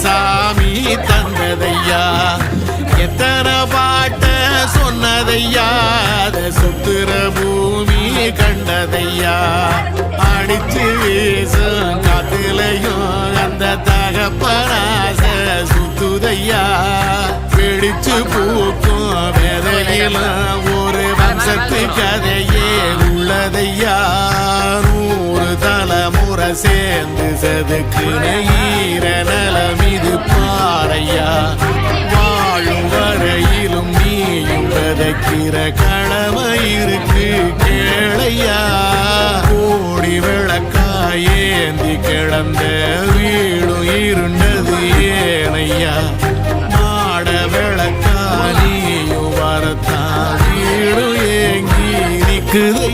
சாமி தந்ததையா எத்தனை பாட்ட சொன்னதையா அதை சுத்துற பூமி கண்டதையா அடிச்சு வீசும் காத்துலையும் அந்த தகப்பனாச சுத்துதையா பிடிச்சு பூக்கும் வேதையிலும் ஒரு வம்சத்து கதையே உள்ளதையா 100 தலைமுறை சேர்ந்து செதுக்குன ஈர நலம் இது பாறையா வாழும் வரையிலும் நீயும் விதைக்கிற கடமை இருக்கு கேளையா கோடி விளக்காயேந்தி கிடந்த வீடும் இருண்டது ஏனையா மாட விளக்கா நீயும் வரத்தான் வீடும் ஏங்கி நிற்குது